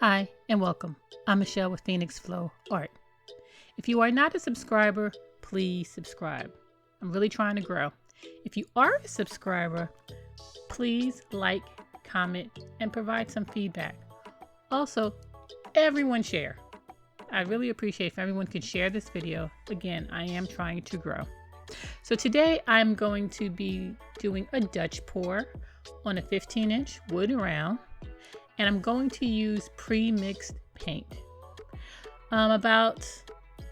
Hi and welcome. I'm Michelle with Phoenix Flow Art. If you are not a subscriber, please subscribe. I'm really trying to grow. If you are a subscriber, please like, comment, and provide some feedback. Also, everyone share. I really appreciate if everyone could share this video. Again, I am trying to grow. So today I'm going to be doing a Dutch pour on a 15-inch wood round. And I'm going to use pre-mixed paint. About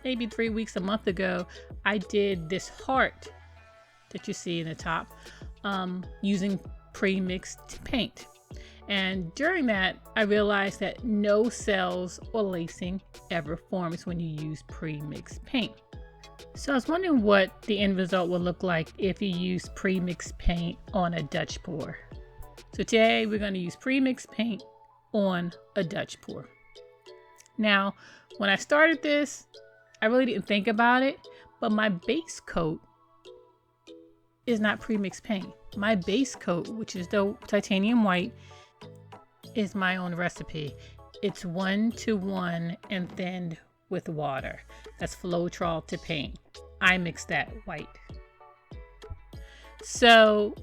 maybe 3 weeks, a month ago, I did this heart that you see in the top using pre-mixed paint. And during that, I realized that no cells or lacing ever forms when you use pre-mixed paint. So I was wondering what the end result would look like if you use pre-mixed paint on a Dutch pour. So today we're going to use pre-mixed paint on a Dutch pour. Now, when I started this, I really didn't think about it, but my base coat is not pre-mixed paint. My base coat, which is the titanium white, is my own recipe. It's 1:1 and thinned with water. That's Floetrol to paint. I mix that white. So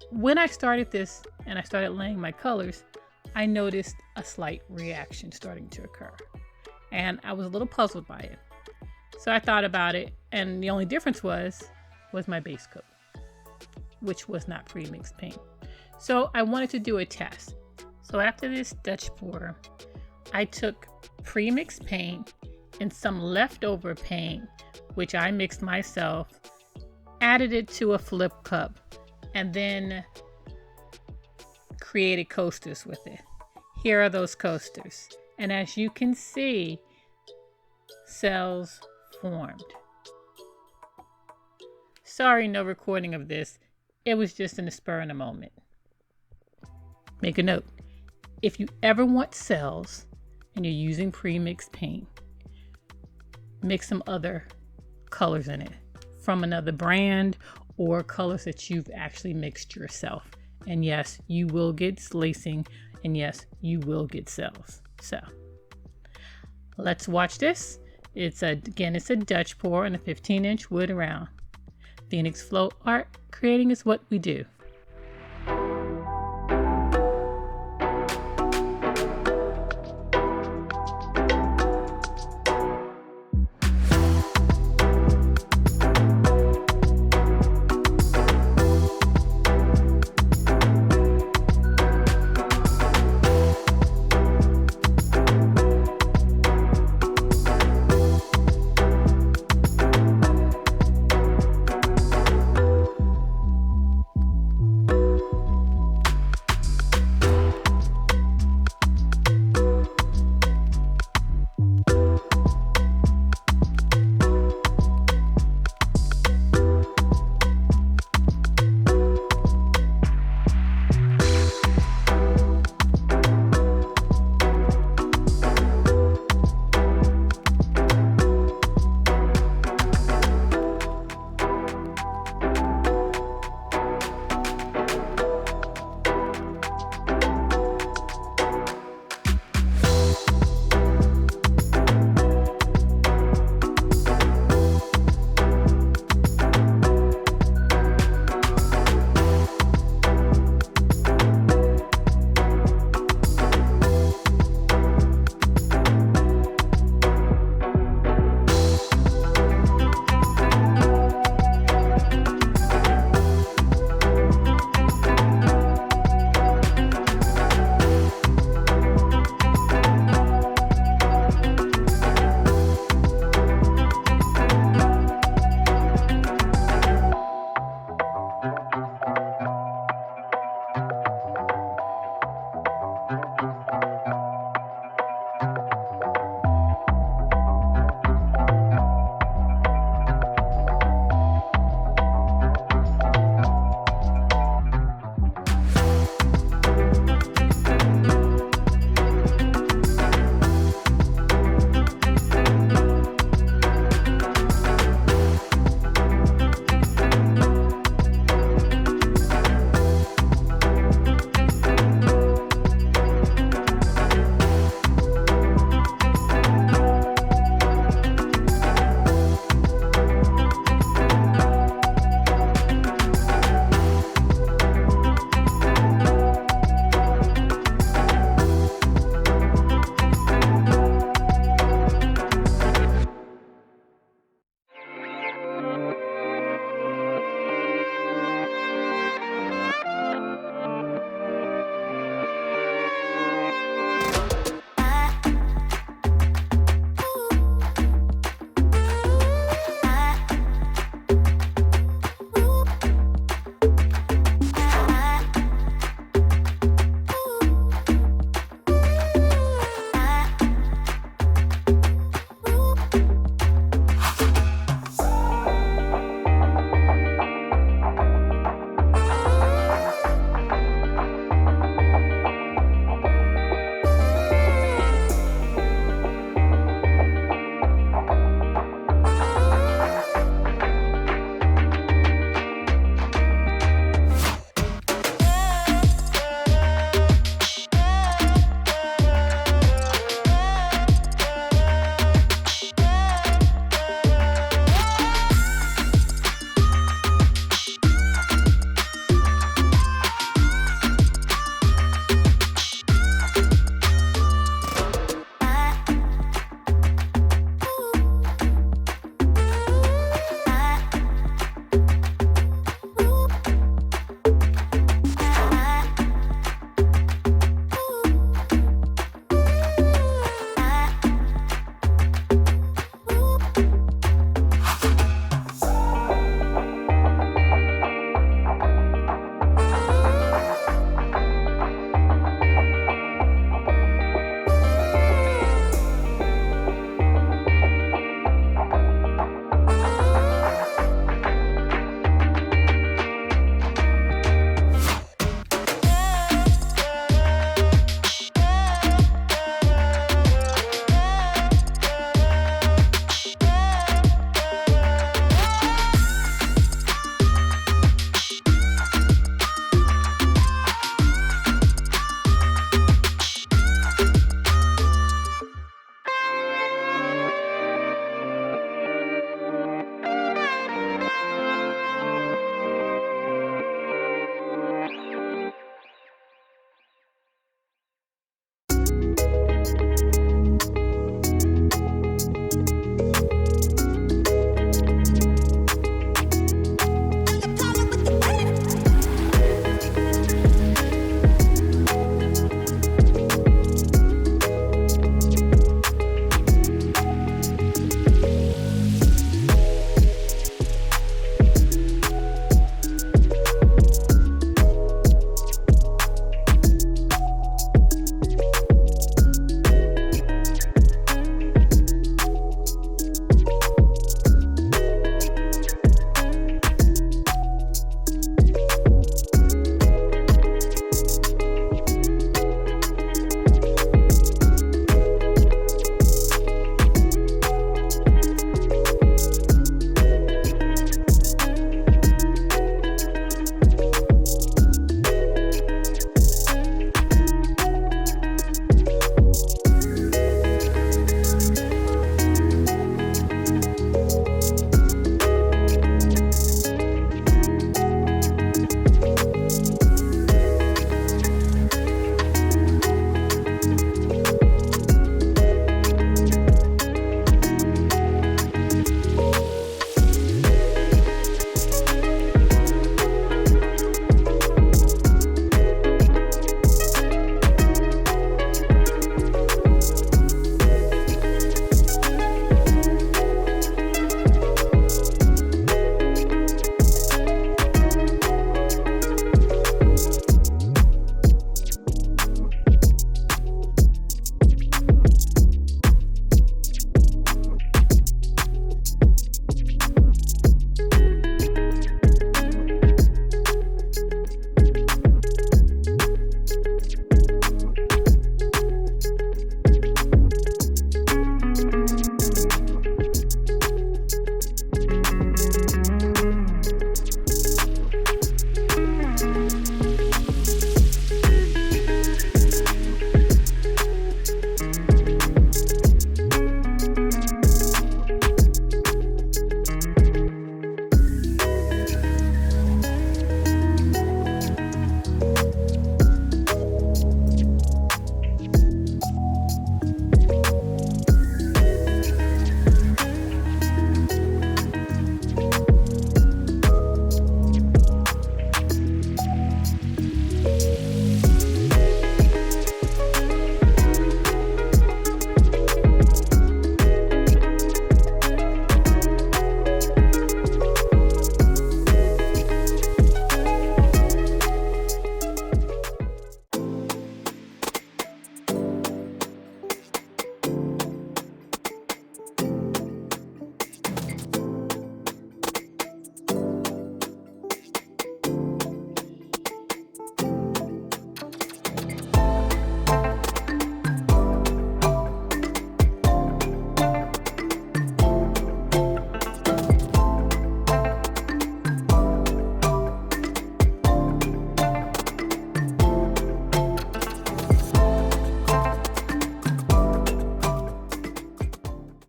when I started this and I started laying my colors, I noticed a slight reaction starting to occur, and I was a little puzzled by it. So I thought about it, and the only difference was my base coat, which was not pre-mixed paint. So I wanted to do a test. So after this Dutch pour, I took pre-mixed paint and some leftover paint, which I mixed myself, added it to a flip cup, and then created coasters with it. Here are those coasters. And as you can see, cells formed. Sorry, no recording of this. It was just in the spur of the moment. Make a note. If you ever want cells and you're using pre-mixed paint, mix some other colors in it from another brand or colors that you've actually mixed yourself. And yes, you will get lacing, and yes, you will get cells. So let's watch this. It's a Dutch pour on a 15-inch wood round. Phoenix Flow Art, creating is what we do.